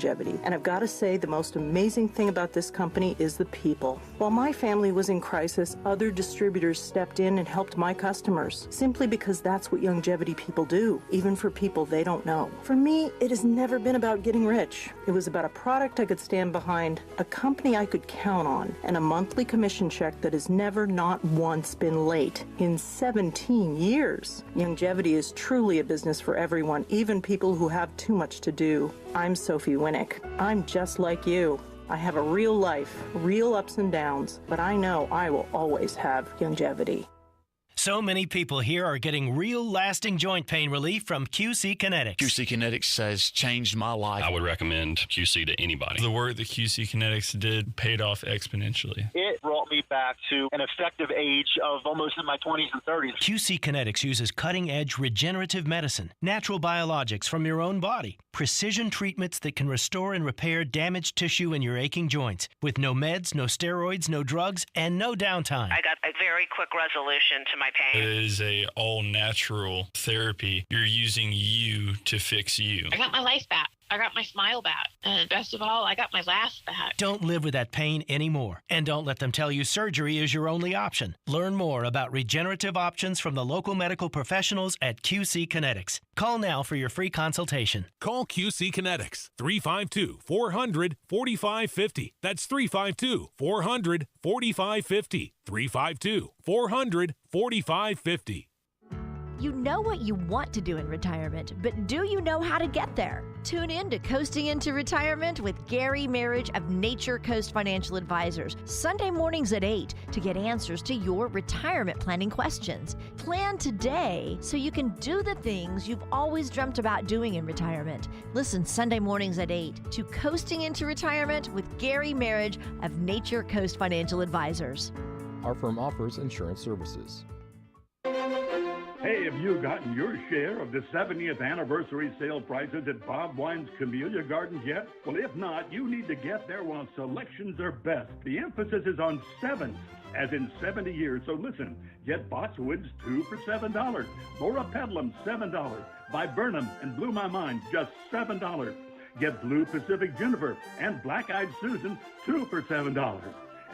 longevity. And I've got to say, the most amazing thing about this company is the people. While my family was in crisis, other distributors stepped in and helped my customers, simply because that's what longevity people do, even for people they don't know. For me, it has never been about getting rich. It was about a product I could stand behind, a company I could count on, and a monthly commission check that has never, not once, been late in 17 years. Longevity is truly a business for everyone, even people who have too much to do. I'm Sophie Winnick. I'm just like you. I have a real life, real ups and downs, but I know I will always have longevity. So many people here are getting real lasting joint pain relief from QC Kinetics. QC Kinetics has changed my life. I would recommend QC to anybody. The work that QC Kinetics did paid off exponentially. It brought me back to an effective age of almost in my 20s and 30s. QC Kinetics uses cutting-edge regenerative medicine, natural biologics from your own body, precision treatments that can restore and repair damaged tissue in your aching joints, with no meds, no steroids, no drugs, and no downtime. I got a very quick resolution to my pain. It is a all-natural therapy. You're using you to fix you. I got my life back. I got my smile back. And best of all, I got my laugh back. Don't live with that pain anymore. And don't let them tell you surgery is your only option. Learn more about regenerative options from the local medical professionals at QC Kinetics. Call now for your free consultation. Call QC Kinetics, 352-400-4550. That's 352-400-4550. 352-400-4550. You know what you want to do in retirement, but do you know how to get there? Tune in to Coasting into Retirement with Gary Marriage of Nature Coast Financial Advisors, Sunday mornings at 8 to get answers to your retirement planning questions. Plan today so you can do the things you've always dreamt about doing in retirement. Listen Sunday mornings at 8 to Coasting into Retirement with Gary Marriage of Nature Coast Financial Advisors. Our firm offers insurance services. Hey, have you gotten your share of the 70th anniversary sale prices at Bob Wine's Camellia Gardens yet? Well, if not, you need to get there while selections are best. The emphasis is on sevens, as in 70 years. So listen, get Boxwoods 2 for $7. Laura Pedlam, $7. Viburnum and Blew My Mind, just $7. Get Blue Pacific Juniper and Black Eyed Susan, 2 for $7.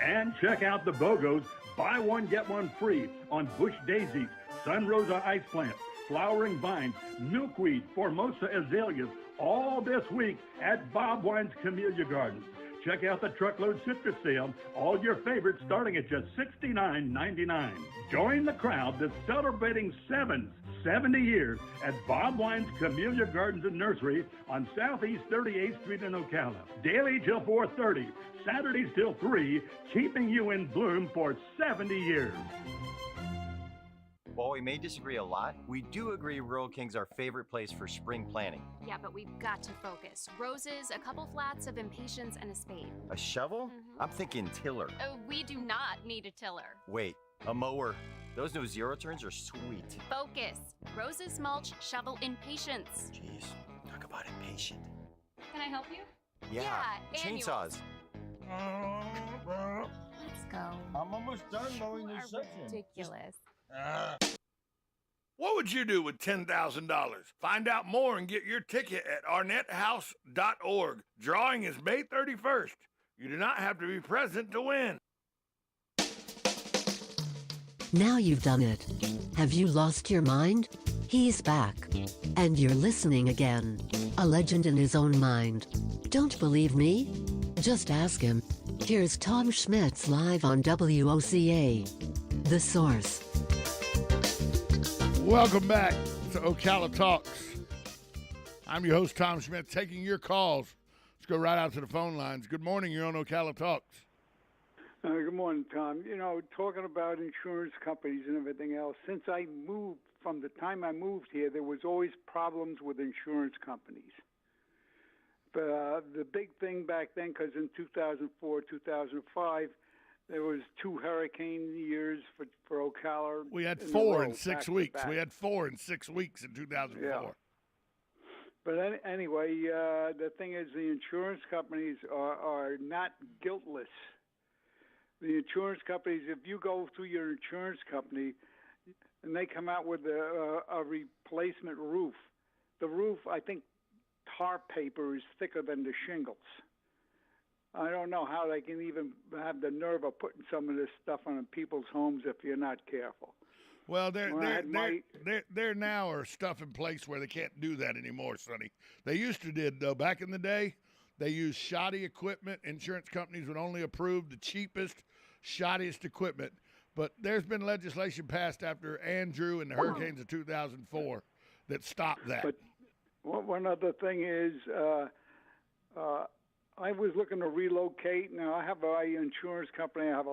And check out the BOGOs, buy one, get one free on Bush Daisies, Sun Rosa ice plants, flowering vines, milkweed, Formosa azaleas, all this week at Bob Wine's Camellia Gardens. Check out the truckload citrus sale, all your favorites starting at just $69.99. Join the crowd that's celebrating 70 years at Bob Wine's Camellia Gardens and Nursery on Southeast 38th Street in Ocala. Daily till 4:30, Saturdays till 3, keeping you in bloom for 70 years. While we may disagree a lot, we do agree Rural King's our favorite place for spring planting. Yeah, but we've got to focus. Roses, a couple flats of impatiens, and a spade. A shovel? I'm thinking tiller. We do not need a tiller. Wait, a mower. Those no zero turns are sweet. Focus. Roses, mulch, shovel, impatiens. Jeez, talk about impatient. Can I help you? Yeah, chainsaws. Let's go. I'm almost done mowing this section. Ridiculous. What would you do with $10,000? Find out more and get your ticket at arnetthouse.org. Drawing is May 31st. You do not have to be present to win. Now you've done it. Have you lost your mind? He's back. And you're listening again. A legend in his own mind. Don't believe me? Just ask him. Here's Tom Schmitz live on WOCA. The Source. Welcome back to Ocala Talks. I'm your host, Tom Schmidt, taking your calls. Let's go right out to the phone lines. Good morning. You're on Ocala Talks. Good morning, Tom. You know, talking about insurance companies and everything else, since I moved, from the time I moved here, there was always problems with insurance companies. But the big thing back then, because in 2004, 2005, there was 2 hurricane years for Ocala. We had 4 in 6 weeks. We had 4 in 6 weeks in 2004. Yeah. But anyway, the thing is, the insurance companies are not guiltless. The insurance companies, if you go through your insurance company and they come out with a replacement roof, the roof, I think tar paper is thicker than the shingles. I don't know how they can even have the nerve of putting some of this stuff on people's homes if you're not careful. Well, there now are stuff in place where they can't do that anymore, Sonny. They used to did, though. Back in the day, they used shoddy equipment. Insurance companies would only approve the cheapest, shoddiest equipment. But there's been legislation passed after Andrew and the hurricanes of 2004 that stopped that. But one other thing is I was looking to relocate. Now, I have an insurance company. I have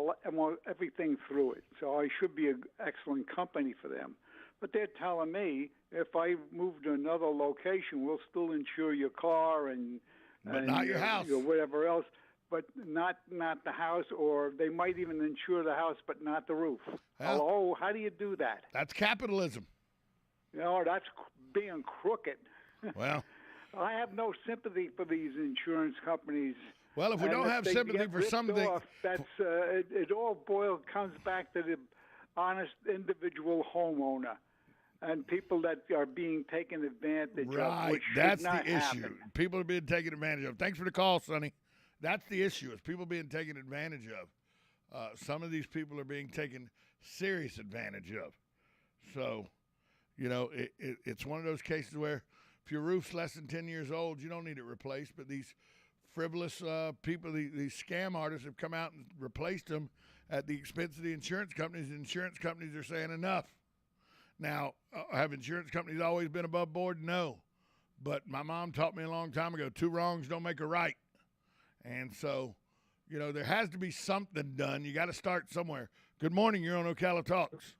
everything through it, so I should be an excellent company for them. But they're telling me if I move to another location, we'll still insure your car and not your house, or whatever else, but not the house, or they might even insure the house, but not the roof. Hello, how do you do that? That's capitalism. That's being crooked. Well, I have no sympathy for these insurance companies. Well, if we don't have sympathy for something, it all comes back to the honest individual homeowner and people that are being taken advantage of. Right, that's the issue. People are being taken advantage of. Thanks for the call, Sonny. That's the issue, is people being taken advantage of. Some of these people are being taken serious advantage of. So, it's one of those cases where if your roof's less than 10 years old, you don't need it replaced. But these frivolous people, these scam artists have come out and replaced them at the expense of the insurance companies. The insurance companies are saying enough. Now, have insurance companies always been above board? No. But my mom taught me a long time ago, 2 wrongs don't make a right. And so, there has to be something done. You got to start somewhere. Good morning. You're on Ocala Talks.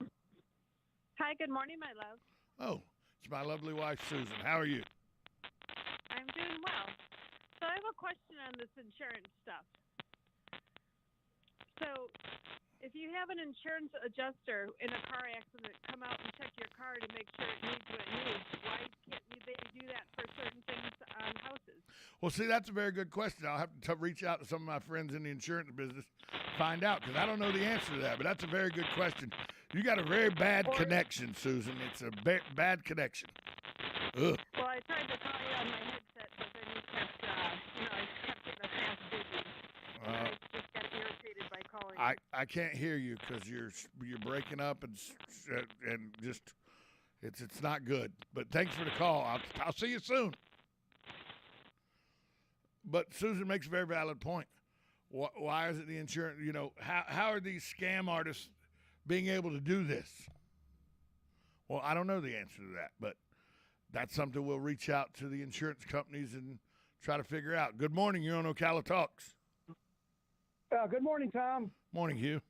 Hi, good morning, my love. Oh, it's my lovely wife, Susan. How are you? I'm doing well. So I have a question on this insurance stuff. So if you have an insurance adjuster in a car accident come out and check your car to make sure it needs what it needs, why can't they do that for certain things on houses? Well, see, that's a very good question. I'll have to reach out to some of my friends in the insurance business, find out, because I don't know the answer to that. But that's a very good question. You got a very bad connection, Susan. It's a bad connection. Ugh. Well, I tried to call you on my headset, but then you kept, I kept getting a fast busy. I just got irritated by calling. I can't hear you because you're breaking up and just it's not good. But thanks for the call. I'll see you soon. But Susan makes a very valid point. Why is it the insurance? How are these scam artists being able to do this? Well, I don't know the answer to that, but that's something we'll reach out to the insurance companies and try to figure out. Good morning. You're on Ocala Talks. Good morning, Tom. Morning, Hugh.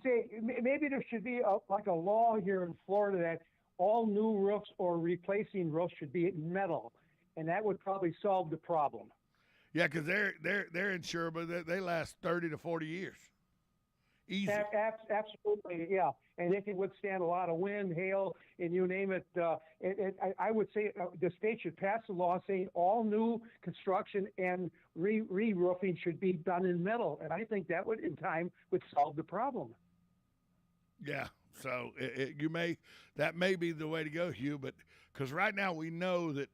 See, maybe there should be a law here in Florida that all new roofs or replacing roofs should be metal, and that would probably solve the problem. Yeah, because they're insured, but they last 30 to 40 years. Easy. Absolutely, yeah. And they can withstand a lot of wind, hail, and you name it. I would say the state should pass a law saying all new construction and re-roofing should be done in metal. And I think that would, in time, would solve the problem. Yeah. So that may be the way to go, Hugh. But because right now we know that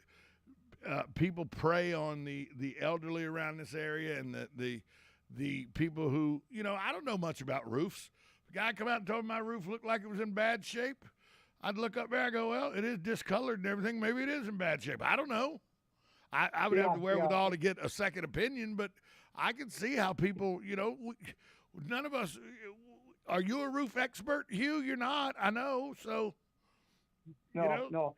people prey on the elderly around this area and the people who, I don't know much about roofs. The guy come out and told me my roof looked like it was in bad shape. I'd look up there and go, well, it is discolored and everything. Maybe it is in bad shape. I don't know. I would have the wherewithal to get a second opinion, but I can see how people, none of us, are you a roof expert, Hugh? You're not. I know. So, No.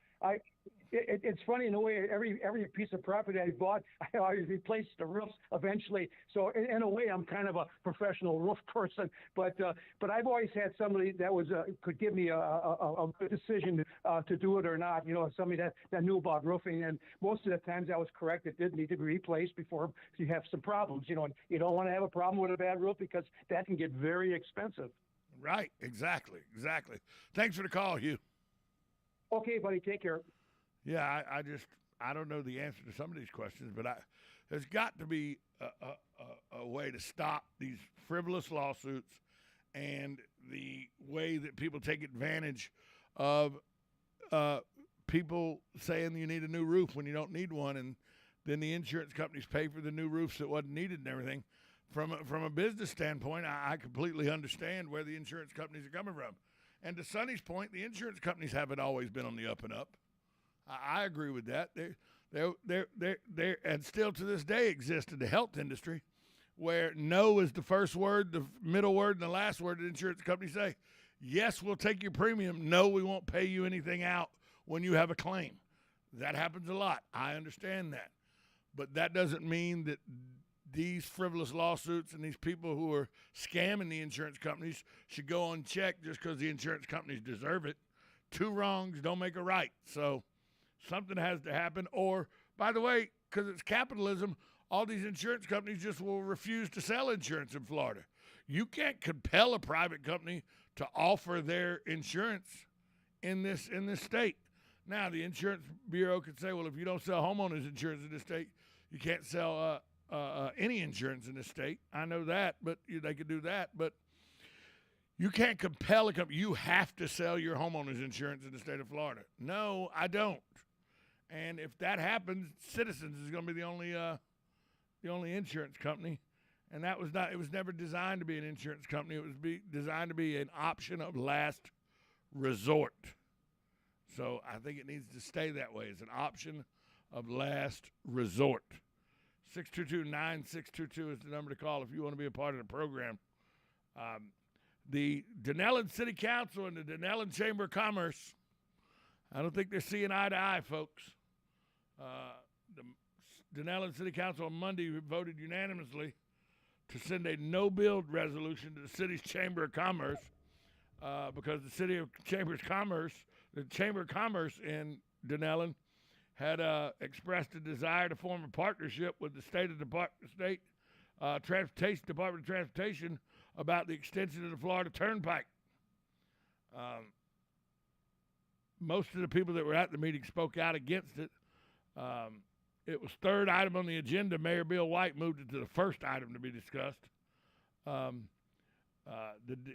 It's funny in a way. Every piece of property I bought, I always replaced the roofs eventually. So in a way, I'm kind of a professional roof person. But I've always had somebody that was could give me a good decision to do it or not. Somebody that knew about roofing. And most of the times I was correct. It did need to be replaced before you have some problems. And you don't want to have a problem with a bad roof because that can get very expensive. Right. Exactly. Thanks for the call, Hugh. Okay, buddy. Take care. Yeah, I don't know the answer to some of these questions, but there's got to be a way to stop these frivolous lawsuits and the way that people take advantage of people saying you need a new roof when you don't need one, and then the insurance companies pay for the new roofs that wasn't needed and everything. From a business standpoint, I completely understand where the insurance companies are coming from. And to Sonny's point, the insurance companies haven't always been on the up and up. I agree with that. They're and still to this day exist in the health industry, where no is the first word, the middle word, and the last word the insurance companies say. Yes, we'll take your premium. No, we won't pay you anything out when you have a claim. That happens a lot. I understand that. But that doesn't mean that these frivolous lawsuits and these people who are scamming the insurance companies should go unchecked just because the insurance companies deserve it. Two wrongs don't make a right. So something has to happen. Or, by the way, because it's capitalism, all these insurance companies just will refuse to sell insurance in Florida. You can't compel a private company to offer their insurance in this state. Now, the insurance bureau could say, well, if you don't sell homeowners insurance in this state, you can't sell any insurance in this state. I know that, but they could do that. But you can't compel a company. You have to sell your homeowners insurance in the state of Florida. No, I don't. And if that happens, Citizens is going to be the only insurance company. And that was not. It was never designed to be an insurance company. It was designed to be an option of last resort. So I think it needs to stay that way. It's an option of last resort. 622-9622 is the number to call if you want to be a part of the program. The Denellen City Council and the Denellen Chamber of Commerce, I don't think they're seeing eye to eye, folks. The Denellen City Council on Monday voted unanimously to send a no-build resolution to the city's Chamber of Commerce because the Chamber of Commerce in Denellen had expressed a desire to form a partnership with the State Department of Transportation about the extension of the Florida Turnpike. Most of the people that were at the meeting spoke out against it. It was third item on the agenda. Mayor Bill White moved it to the first item to be discussed. The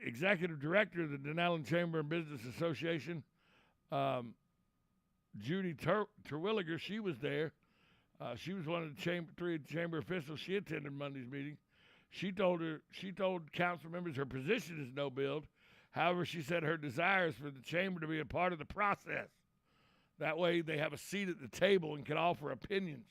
executive director of the Denellen Chamber and Business Association, Judy Terwilliger, she was there. She was one of the three chamber officials. She attended Monday's meeting. She told council members her position is no build. However, she said her desire is for the chamber to be a part of the process. That way they have a seat at the table and can offer opinions.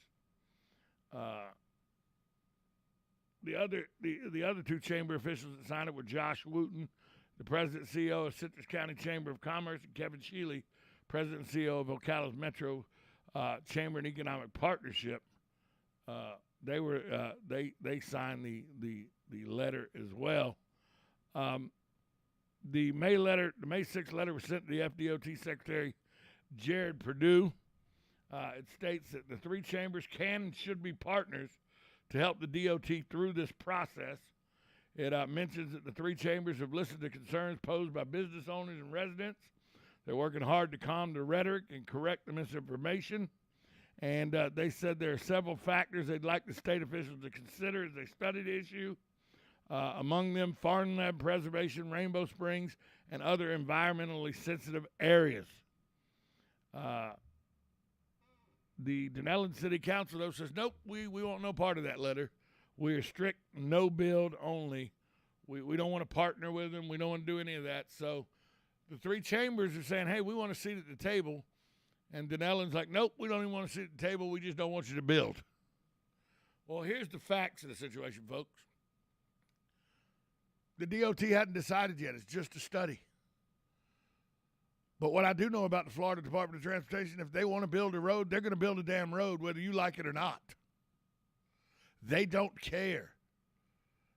The other two chamber officials that signed it were Josh Wooten, the president and CEO of Citrus County Chamber of Commerce, and Kevin Shealy, president and CEO of Ocala's Metro Chamber and Economic Partnership. They signed the letter as well. The May 6th letter was sent to the FDOT Secretary Jared Perdue. It states that the three chambers can and should be partners to help the DOT through this process. It mentions that the three chambers have listened to concerns posed by business owners and residents. They're working hard to calm the rhetoric and correct the misinformation. And they said there are several factors they'd like the state officials to consider as they study the issue. Among them, farmland preservation, Rainbow Springs, and other environmentally sensitive areas. The Denellen City Council, though, says, nope, we want no part of that letter. We are strict, no build only. We don't want to partner with them. We don't want to do any of that. So the three chambers are saying, hey, we want a seat at the table. And Denellen's like, nope, we don't even want to sit at the table. We just don't want you to build. Well, here's the facts of the situation, folks. The DOT hadn't decided yet. It's just a study. But what I do know about the Florida Department of Transportation, if they want to build a road, they're going to build a damn road, whether you like it or not. They don't care.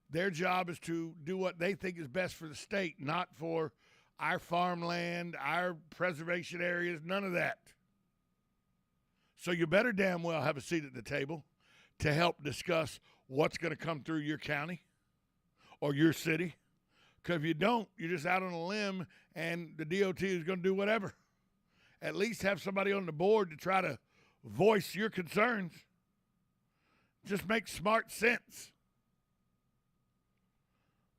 Their job is to do what they think is best for the state, not for our farmland, our preservation areas, none of that. So you better damn well have a seat at the table to help discuss what's going to come through your county or your city. Because if you don't, you're just out on a limb and the DOT is going to do whatever. At least have somebody on the board to try to voice your concerns. Just make smart sense.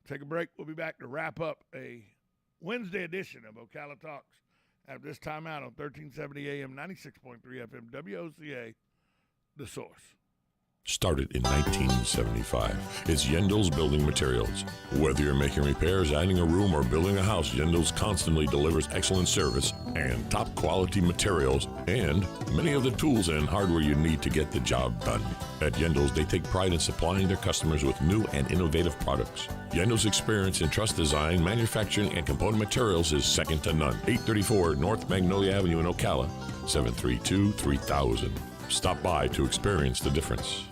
Take a break. We'll be back to wrap up a Wednesday edition of Ocala Talks at this time out on 1370 AM, 96.3 FM, WOCA, The Source. Started in 1975. It's Yendel's Building Materials. Whether you're making repairs, adding a room, or building a house, Yendel's constantly delivers excellent service and top quality materials and many of the tools and hardware you need to get the job done. At Yendel's, they take pride in supplying their customers with new and innovative products. Yendel's experience in truss design, manufacturing, and component materials is second to none. 834 North Magnolia Avenue in Ocala, 732-3000. Stop by to experience the difference.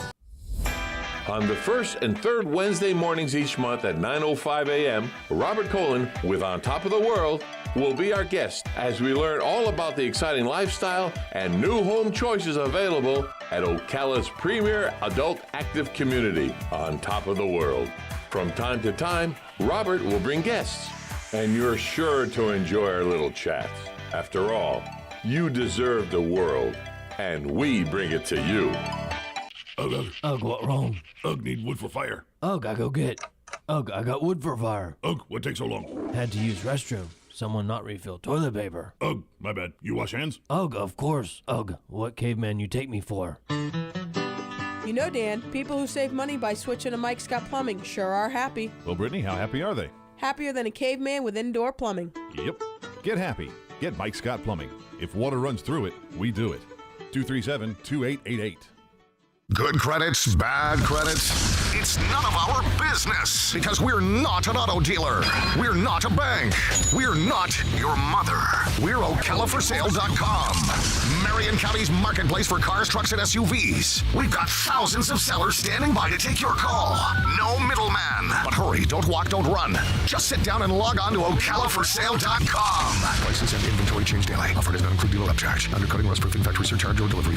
On the first and third Wednesday mornings each month at 9:05 a.m., Robert Colin with On Top of the World will be our guest as we learn all about the exciting lifestyle and new home choices available at Ocala's premier adult active community, On Top of the World. From time to time, Robert will bring guests, and you're sure to enjoy our little chats. After all, you deserve the world, and we bring it to you. Ugh, what wrong? Ugh, need wood for fire. Ugh, I go get. Ugh, I got wood for fire. Ugh, what takes so long? Had to use restroom. Someone not refill toilet paper. Ugh, my bad. You wash hands? Ugh, of course. Ugh, what caveman you take me for? You know, Dan, people who save money by switching to Mike Scott Plumbing sure are happy. Well, Brittany, how happy are they? Happier than a caveman with indoor plumbing. Yep. Get happy. Get Mike Scott Plumbing. If water runs through it, we do it. 237-2888. Good credits, bad credits. It's none of our business because we're not an auto dealer. We're not a bank. We're not your mother. We're OcalaForSale.com. Marion County's marketplace for cars, trucks, and SUVs. We've got thousands of sellers standing by to take your call. No middleman. But hurry, don't walk, don't run. Just sit down and log on to OcalaForSale.com. Prices and inventory change daily. Offer does not include dealer upcharge. Undercutting, rust-proofing, factory surcharge, or delivery